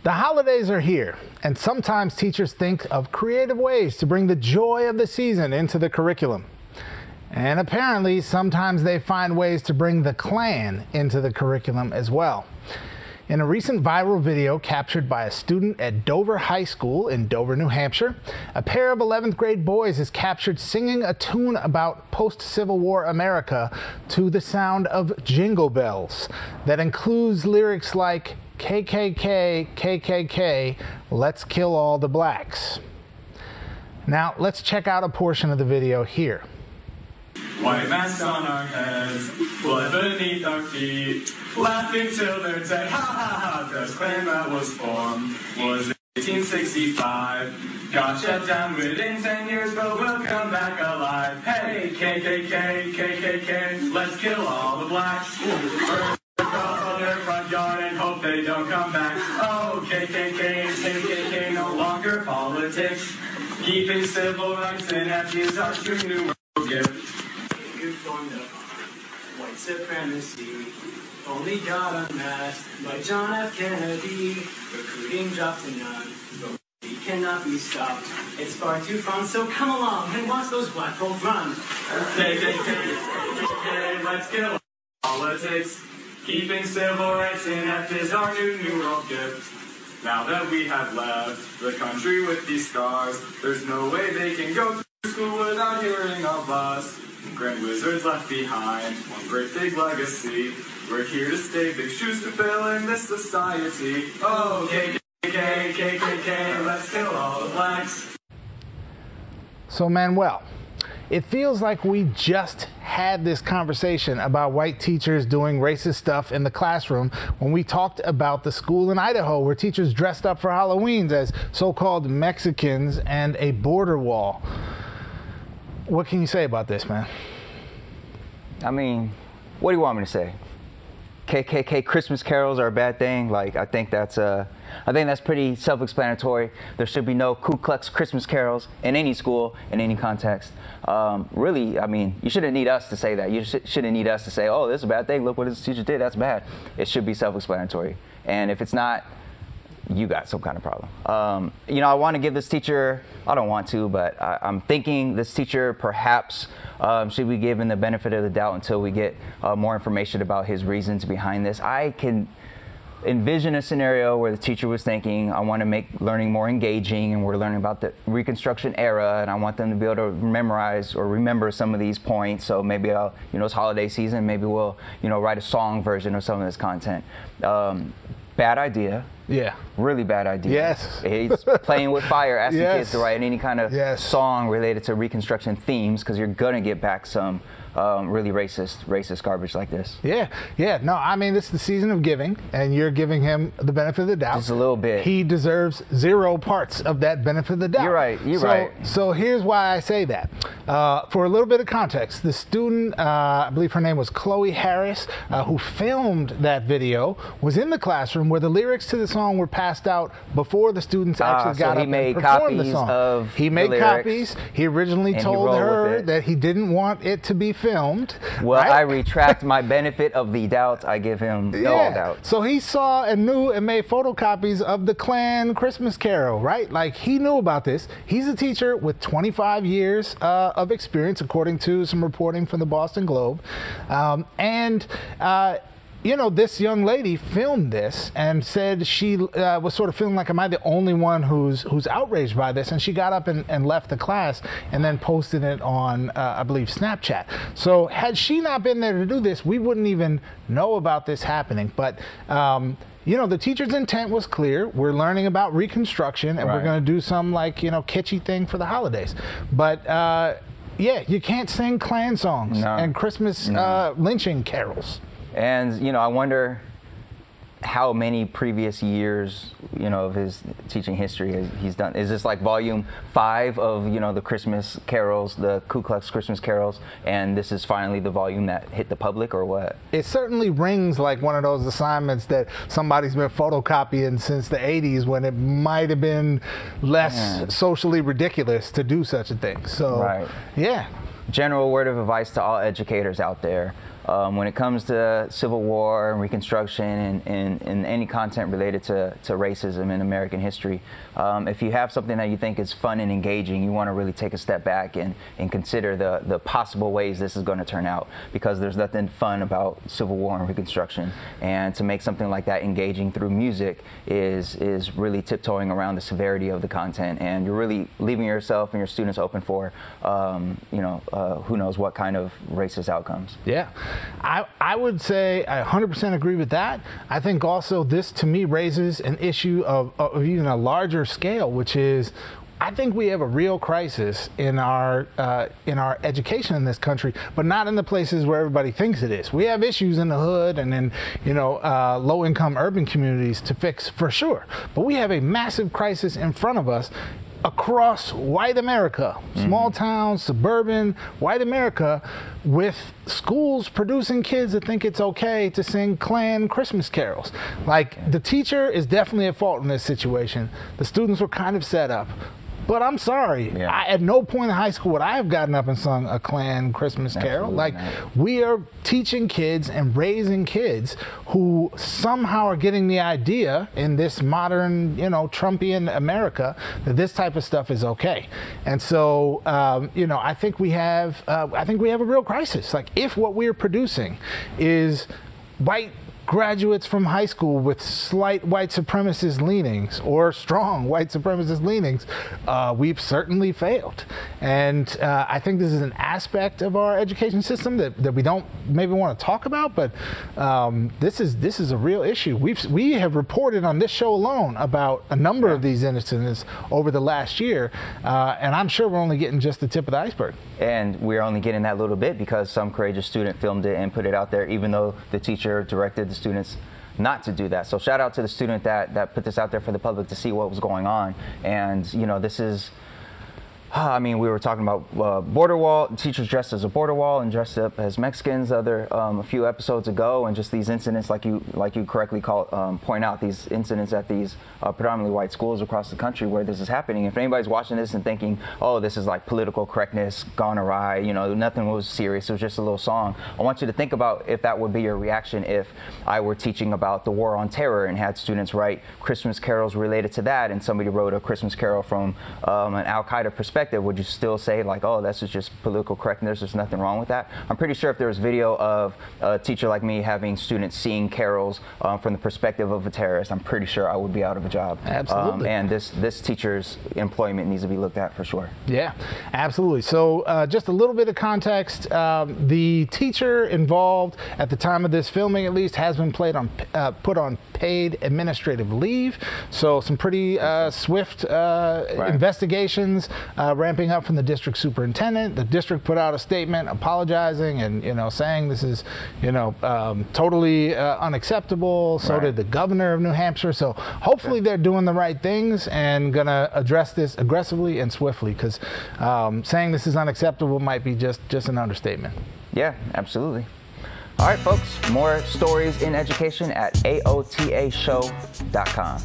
The holidays are here, and sometimes teachers think of creative ways to bring the joy of the season into the curriculum. And apparently, sometimes they find ways to bring the Klan into the curriculum as well. In a recent viral video captured by a student at Dover High School in Dover, New Hampshire, a pair of 11th grade boys is captured singing a tune about post-Civil War America to the sound of Jingle Bells that includes lyrics like KKK, KKK, let's kill all the blacks. Now, let's check out a portion of the video here. White masks on our heads, blood beneath our feet, laughing till they're dead, ha ha ha, the Klan that was formed was 1865, got shut down within 10 years, but we'll come back alive. Hey, KKK, KKK, let's kill all the blacks. Burn across on their front yard and hope they don't come back. Oh, KKK, KKK, no longer politics, keeping civil rights and is our true new world gift. Formed upon white supremacy, only got unmasked by John F. Kennedy. Recruiting dropped to none, but we cannot be stopped. It's far too fun, so come along and watch those black folk run. KKK, let's kill politics. Keeping civil rights inept is our new world gift. Now that we have left the country with these scars, there's no way they can go to school without hearing of us. Grand wizards left behind, one great big legacy. We're here to stay, big shoes to fill in this society. Oh, KKK, KKK, let's kill all the blacks. So, Manuel, it feels like we just had this conversation about white teachers doing racist stuff in the classroom when we talked about the school in Idaho where teachers dressed up for Halloween as so-called Mexicans and a border wall. What can you say about this, man? I mean, what do you want me to say? KKK Christmas carols are a bad thing. Like, I think that's pretty self-explanatory. There should be no Ku Klux Christmas carols in any school, in any context. Really, I mean, you shouldn't need us to say that. You shouldn't need us to say, oh, this is a bad thing. Look what this teacher did. That's bad. It should be self-explanatory. And if it's not, you got some kind of problem. You know, I want to give this teacher, I don't want to, but I'm thinking this teacher perhaps should be given the benefit of the doubt until we get more information about his reasons behind this. I can envision a scenario where the teacher was thinking, I want to make learning more engaging, and we're learning about the Reconstruction era, and I want them to be able to memorize or remember some of these points. So maybe I'll, you know, it's holiday season, maybe we'll, you know, write a song version of some of this content. Bad idea. Yeah. Really bad idea. Yes. He's playing with fire, asking yes. kids to write any kind of song related to Reconstruction themes, because you're going to get back some really racist garbage like this. Yeah, yeah. No, I mean, it's the season of giving, and you're giving him the benefit of the doubt. Just a little bit. He deserves 0 parts of that benefit of the doubt. You're right. You're right. So here's why I say that. For a little bit of context, the student, I believe her name was Chloe Harris, who filmed that video, was in the classroom where the lyrics to the song were passed out before the students actually got up and performed the song. He made copies. He originally told her that he didn't want it to be filmed. Well, right? I retract my benefit of the doubt. I give him no doubt. So he saw and knew and made photocopies of the Klan Christmas Carol, right? Like, he knew about this. He's a teacher with 25 years of experience, according to some reporting from the Boston Globe. You know, this young lady filmed this and said she was sort of feeling like, am I the only one who's outraged by this? And she got up and left the class and then posted it on, I believe, Snapchat. So had she not been there to do this, we wouldn't even know about this happening. But you know, the teacher's intent was clear. We're learning about Reconstruction, and we're going to do some, like, you know, kitschy thing for the holidays. But yeah, you can't sing Klan songs and Christmas lynching carols. And, you know, I wonder how many previous years, you know, of his teaching history he's done. Is this like volume 5 of, you know, the Christmas carols, the Ku Klux Christmas carols, and this is finally the volume that hit the public, or what? It certainly rings like one of those assignments that somebody's been photocopying since the 80s, when it might have been less socially ridiculous to do such a thing. So, yeah. General word of advice to all educators out there. when it comes to Civil War and Reconstruction and any content related to racism in American history, if you have something that you think is fun and engaging, you want to really take a step back and consider the possible ways this is going to turn out, because there's nothing fun about Civil War and Reconstruction. And to make something like that engaging through music is really tiptoeing around the severity of the content, and you're really leaving yourself and your students open for, who knows what kind of racist outcomes. Yeah, I would say I 100% agree with that. I think also this, to me, raises an issue of even a larger scale, which is, I think we have a real crisis in our education in this country, but not in the places where everybody thinks it is. We have issues in the hood and in low-income urban communities to fix for sure, but we have a massive crisis in front of us across white America, small towns, suburban, white America, with schools producing kids that think it's okay to sing Klan Christmas carols. Like, the teacher is definitely at fault in this situation. The students were kind of set up. But I'm sorry, at no point in high school would I have gotten up and sung a Klan Christmas carol. Like, we are teaching kids and raising kids who somehow are getting the idea in this modern, Trumpian America that this type of stuff is okay. And so, I think we have a real crisis. Like, if what we're producing is white graduates from high school with slight white supremacist leanings or strong white supremacist leanings, we've certainly failed. And I think this is an aspect of our education system that we don't maybe want to talk about, but this is a real issue. We have reported on this show alone about a number of these incidents over the last year, and I'm sure we're only getting just the tip of the iceberg. And we're only getting that little bit because some courageous student filmed it and put it out there, even though the teacher directed the students not to do that. So shout out to the student that put this out there for the public to see what was going on. And this is, we were talking about border wall, teachers dressed as a border wall and dressed up as Mexicans a few episodes ago, and just these incidents, like you correctly point out, these incidents at these predominantly white schools across the country where this is happening. If anybody's watching this and thinking, oh, this is like political correctness gone awry, nothing was serious, it was just a little song, I want you to think about if that would be your reaction if I were teaching about the war on terror and had students write Christmas carols related to that, and somebody wrote a Christmas carol from an Al-Qaeda perspective. Would you still say, like, oh, that's just political correctness, there's nothing wrong with that? I'm pretty sure if there was video of a teacher like me having students sing carols from the perspective of a terrorist, I'm pretty sure I would be out of a job. Absolutely. And this teacher's employment needs to be looked at for sure. Yeah, absolutely. So just a little bit of context. The teacher involved at the time of this filming, at least, has been put on paid administrative leave. So some pretty swift investigations ramping up from the district superintendent. The district put out a statement apologizing and saying this is totally unacceptable. So did the governor of New Hampshire. So hopefully they're doing the right things and gonna address this aggressively and swiftly, because saying this is unacceptable might be just an understatement. Yeah, absolutely. All right, folks, more stories in education at aotashow.com.